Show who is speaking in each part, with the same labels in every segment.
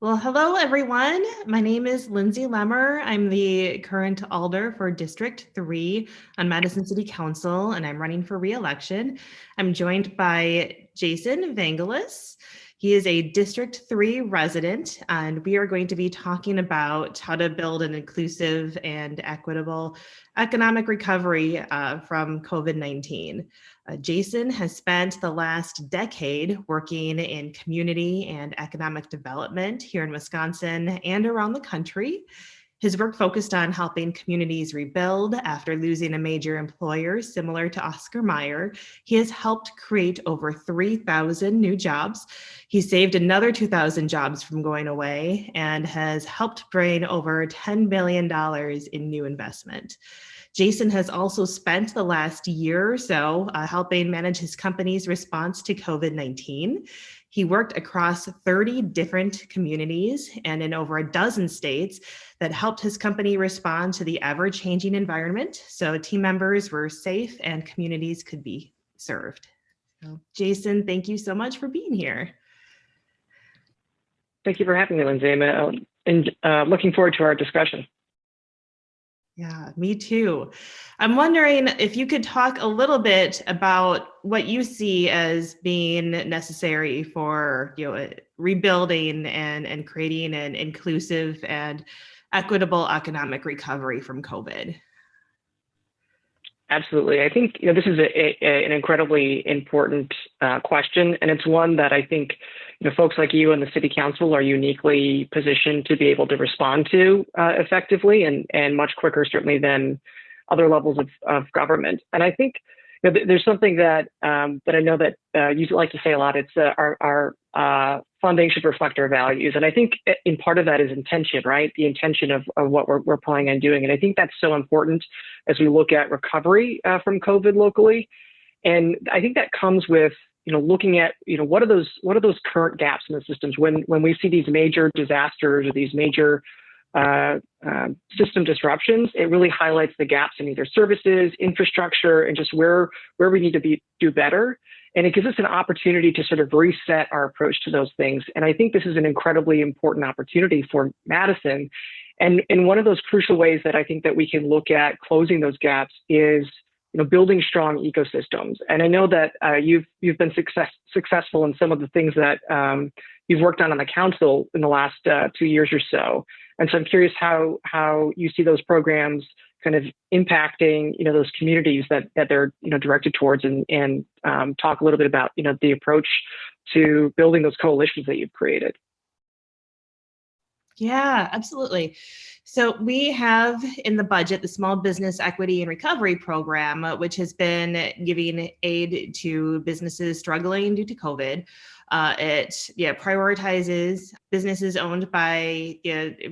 Speaker 1: Well, hello, everyone. My name is Lindsay Lemmer. I'm the current alder for District 3 on Madison City Council, and I'm running for re-election. I'm joined by Jason Vangalis. He is a District 3 resident, and we are going to be talking about how to build an inclusive and equitable economic recovery from COVID-19. Jason has spent the last decade working in community and economic development here in Wisconsin and around the country. His work focused on helping communities rebuild after losing a major employer similar to Oscar Mayer. He has helped create over 3,000 new jobs. He saved another 2,000 jobs from going away and has helped bring over $10 billion in new investment. Jason has also spent the last year or so helping manage his company's response to COVID-19. He worked across 30 different communities and in over a dozen states that helped his company respond to the ever-changing environment so team members were safe and communities could be served. So, Jason, thank you so much for being here.
Speaker 2: Thank you for having me, Lindsay. I'm looking forward to our discussion.
Speaker 1: Yeah, me too. I'm wondering if you could talk a little bit about what you see as being necessary for, rebuilding and creating an inclusive and equitable economic recovery from COVID.
Speaker 2: Absolutely. I think this is an incredibly important question, and it's one that I think folks like you and the City Council are uniquely positioned to be able to respond to effectively and much quicker, certainly, than other levels of government. And I think there's something that that I know that you like to say a lot. It's our funding should reflect our values, and I think in part of that is intention, right? The intention of what we're planning on doing, and I think that's so important as we look at recovery from COVID locally. And I think that comes with looking at what are those current gaps in the systems when we see these major disasters or these major system disruptions. It really highlights the gaps in either services, infrastructure, and just where we need to do better. And it gives us an opportunity to sort of reset our approach to those things. And I think this is an incredibly important opportunity for Madison. And one of those crucial ways that I think that we can look at closing those gaps is building strong ecosystems. And I know that you've been successful in some of the things that you've worked on the council in the last 2 years or so. And so I'm curious how you see those programs kind of impacting those communities that they're directed towards, and talk a little bit about the approach to building those coalitions that you've created.
Speaker 1: Yeah, absolutely. So we have in the budget the Small Business Equity and Recovery Program, which has been giving aid to businesses struggling due to COVID. It prioritizes businesses owned by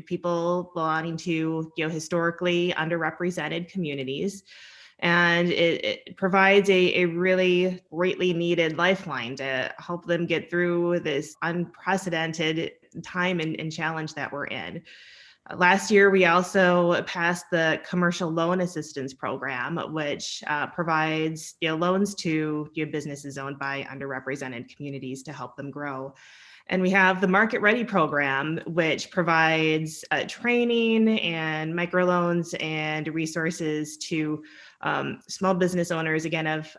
Speaker 1: people belonging to historically underrepresented communities. And it provides a really greatly needed lifeline to help them get through this unprecedented time and challenge that we're in. Last year, we also passed the Commercial Loan Assistance Program, which provides loans to businesses owned by underrepresented communities to help them grow. And we have the MarketReady Program, which provides training and microloans and resources to small business owners, again, of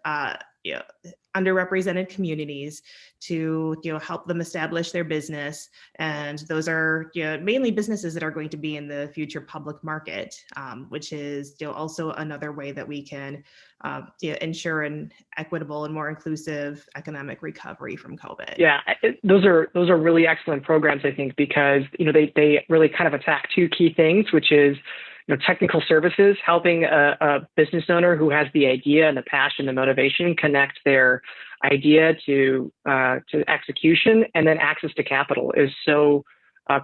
Speaker 1: underrepresented communities to help them establish their business. And those are mainly businesses that are going to be in the future public market, which is also another way that we can ensure an equitable and more inclusive economic recovery from COVID.
Speaker 2: Yeah, those are really excellent programs, I think, because they really kind of attack two key things, which is technical services, helping a business owner who has the idea and the passion, the motivation, connect their idea to execution, and then access to capital is so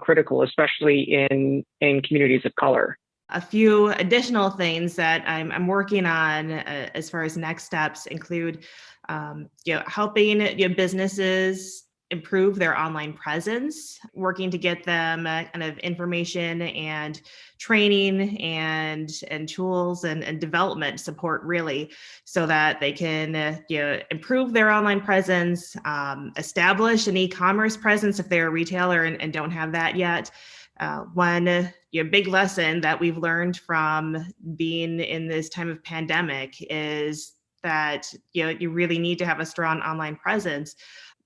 Speaker 2: critical, especially in communities of color.
Speaker 1: A few additional things that I'm working on as far as next steps include, helping businesses improve their online presence, working to get them kind of information and training and tools and development support, really, so that they can improve their online presence, establish an e-commerce presence if they're a retailer and don't have that yet. One big lesson that we've learned from being in this time of pandemic is that you really need to have a strong online presence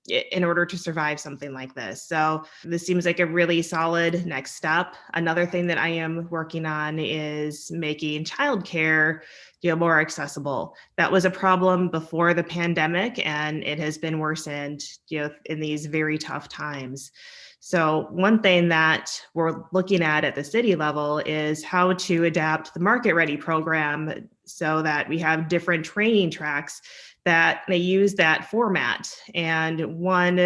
Speaker 1: in order to survive something like this. So this seems like a really solid next step. Another thing that I am working on is making childcare more accessible. That was a problem before the pandemic, and it has been worsened in these very tough times. So one thing that we're looking at the city level is how to adapt the MarketReady program so that we have different training tracks that they use that format. And one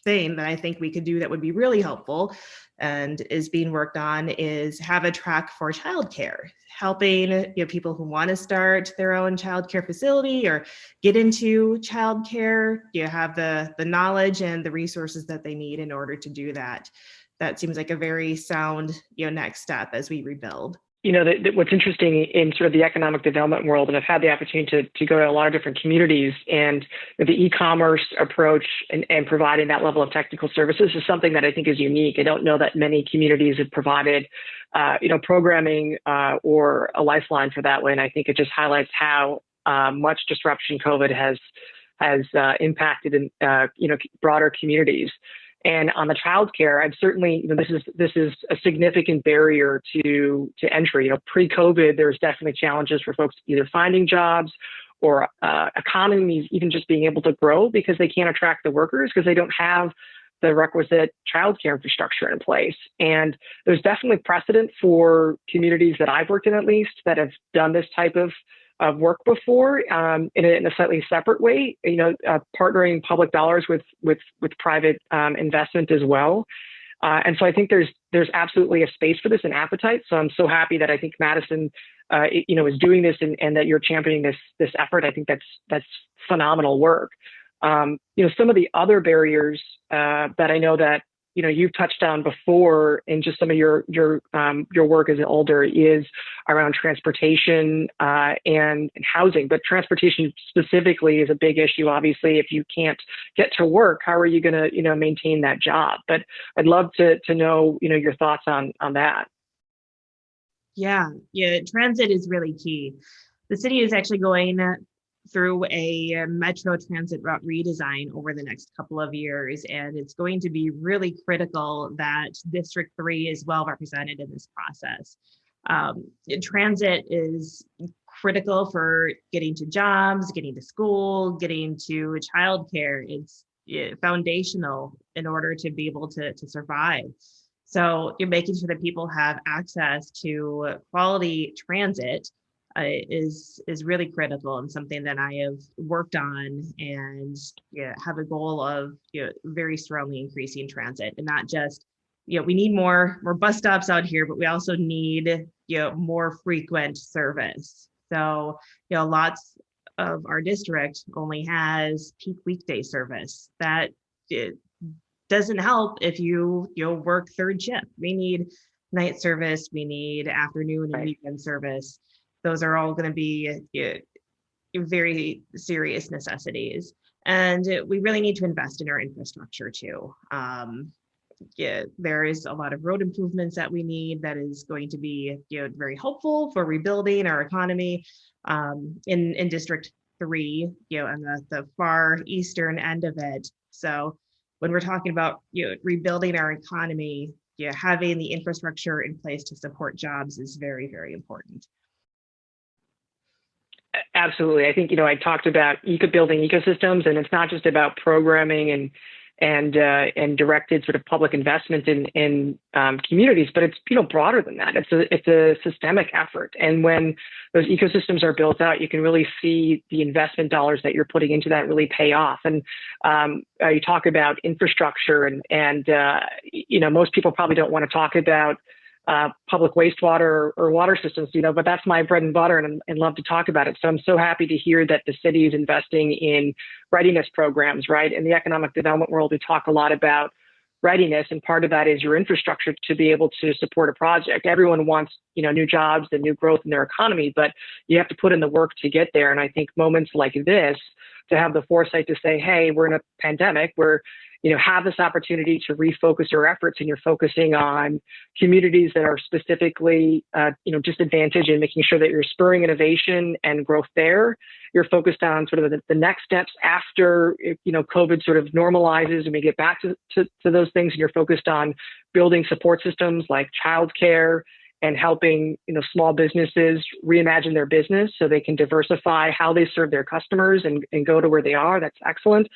Speaker 1: thing that I think we could do that would be really helpful and is being worked on is have a track for childcare, helping people who want to start their own childcare facility or get into childcare, have the knowledge and the resources that they need in order to do that. That seems like a very sound next step as we rebuild.
Speaker 2: What's interesting in sort of the economic development world, and I've had the opportunity to go to a lot of different communities, and the e-commerce approach and providing that level of technical services is something that I think is unique. I don't know that many communities have provided, programming or a lifeline for that way. And I think it just highlights how much disruption COVID has impacted in broader communities. And on the childcare, I've certainly, this is a significant barrier to entry. Pre-COVID, there's definitely challenges for folks either finding jobs or economies even just being able to grow because they can't attract the workers because they don't have the requisite childcare infrastructure in place. And there's definitely precedent for communities that I've worked in, at least, that have done this type of work before in a slightly separate way, partnering public dollars with private investment as well. And so I think there's absolutely a space for this and appetite. So I'm so happy that I think Madison, is doing this and that you're championing this effort. I think that's phenomenal work. Some of the other barriers that I know that you've touched on before in just some of your work as an alder is around transportation and housing. But transportation specifically is a big issue. Obviously, if you can't get to work, how are you going to maintain that job? But I'd love to know your thoughts on that.
Speaker 1: Yeah, transit is really key. The city is actually going through a metro transit route redesign over the next couple of years. And it's going to be really critical that District 3 is well represented in this process. Transit is critical for getting to jobs, getting to school, getting to childcare. It's foundational in order to be able to survive. So you're making sure that people have access to quality transit is really critical and something that I have worked on and have a goal of very strongly increasing transit, and not just we need more bus stops out here, but we also need more frequent service. So lots of our district only has peak weekday service. That it doesn't help if you work third shift. We need night service, we need afternoon and weekend service. Those are all going to be very serious necessities. And we really need to invest in our infrastructure too. There is a lot of road improvements that we need that is going to be very helpful for rebuilding our economy in District 3, on the far eastern end of it. So when we're talking about rebuilding our economy, having the infrastructure in place to support jobs is very, very important.
Speaker 2: Absolutely. I think, I talked about building ecosystems, and it's not just about programming and directed sort of public investment in communities, but it's, broader than that. It's a systemic effort. And when those ecosystems are built out, you can really see the investment dollars that you're putting into that really pay off. And you talk about infrastructure and most people probably don't want to talk about public wastewater or water systems, but that's my bread and butter, and love to talk about it. So I'm so happy to hear that the city is investing in readiness programs, right? In the economic development world, we talk a lot about readiness, and part of that is your infrastructure to be able to support a project. Everyone wants, new jobs and new growth in their economy, but you have to put in the work to get there. And I think moments like this, to have the foresight to say, hey, we're in a pandemic, we're have this opportunity to refocus your efforts, and you're focusing on communities that are specifically, disadvantaged, and making sure that you're spurring innovation and growth there. You're focused on sort of the next steps after, COVID sort of normalizes and we get back to those things. And you're focused on building support systems like childcare and helping, small businesses reimagine their business so they can diversify how they serve their customers and go to where they are. That's excellent.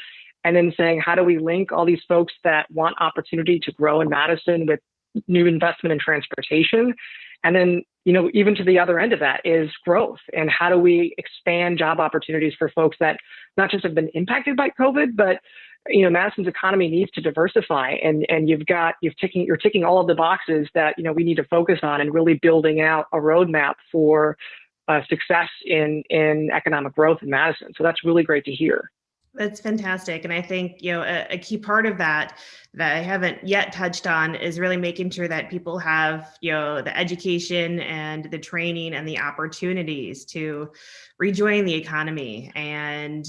Speaker 2: And then saying, how do we link all these folks that want opportunity to grow in Madison with new investment in transportation? And then, even to the other end of that is growth. And how do we expand job opportunities for folks that not just have been impacted by COVID, but, Madison's economy needs to diversify. And you're ticking all of the boxes that, we need to focus on, and really building out a roadmap for success in economic growth in Madison. So that's really great to hear.
Speaker 1: That's fantastic. And I think, a key part of that I haven't yet touched on is really making sure that people have, the education and the training and the opportunities to rejoin the economy, and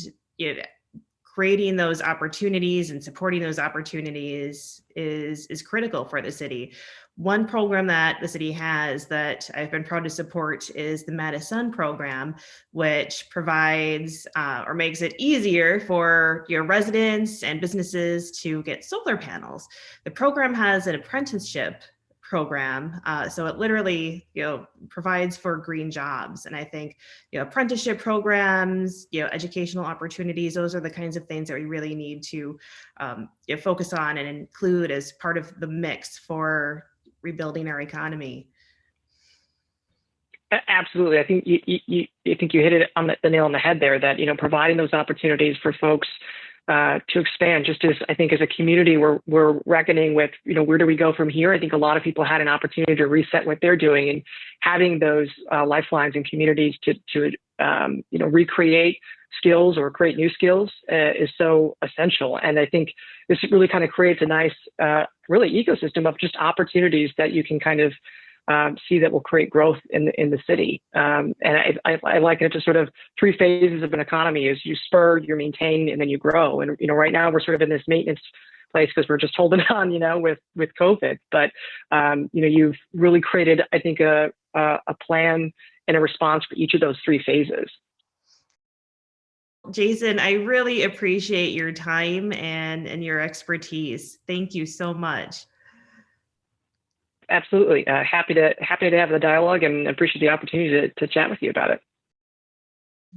Speaker 1: creating those opportunities and supporting those opportunities is critical for the city. One program that the city has that I've been proud to support is the Madison program, which provides or makes it easier for your residents and businesses to get solar panels. The program has an apprenticeship program, so it literally provides for green jobs. And I think apprenticeship programs, educational opportunities, those are the kinds of things that we really need to focus on and include as part of the mix for rebuilding our economy.
Speaker 2: Absolutely. I think you hit it on the nail on the head there, that providing those opportunities for folks to expand. Just as I think as a community, we're reckoning with where do we go from here. I think a lot of people had an opportunity to reset what they're doing, and having those lifelines and communities to recreate skills or create new skills is so essential. And I think this really kind of creates a nice really ecosystem of just opportunities that you can kind of see that will create growth in the city. And I liken it to sort of three phases of an economy: is you spur, you maintain, and then you grow. And right now we're sort of in this maintenance place because we're just holding on, with COVID. But you've really created, I think, a plan and a response for each of those three phases.
Speaker 1: Jason, I really appreciate your time and your expertise. Thank you so much.
Speaker 2: Absolutely. Happy to have the dialogue, and appreciate the opportunity to chat with you about it.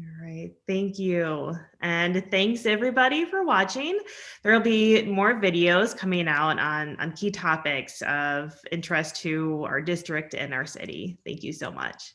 Speaker 1: All right. Thank you. And thanks everybody for watching. There'll be more videos coming out on key topics of interest to our district and our city. Thank you so much.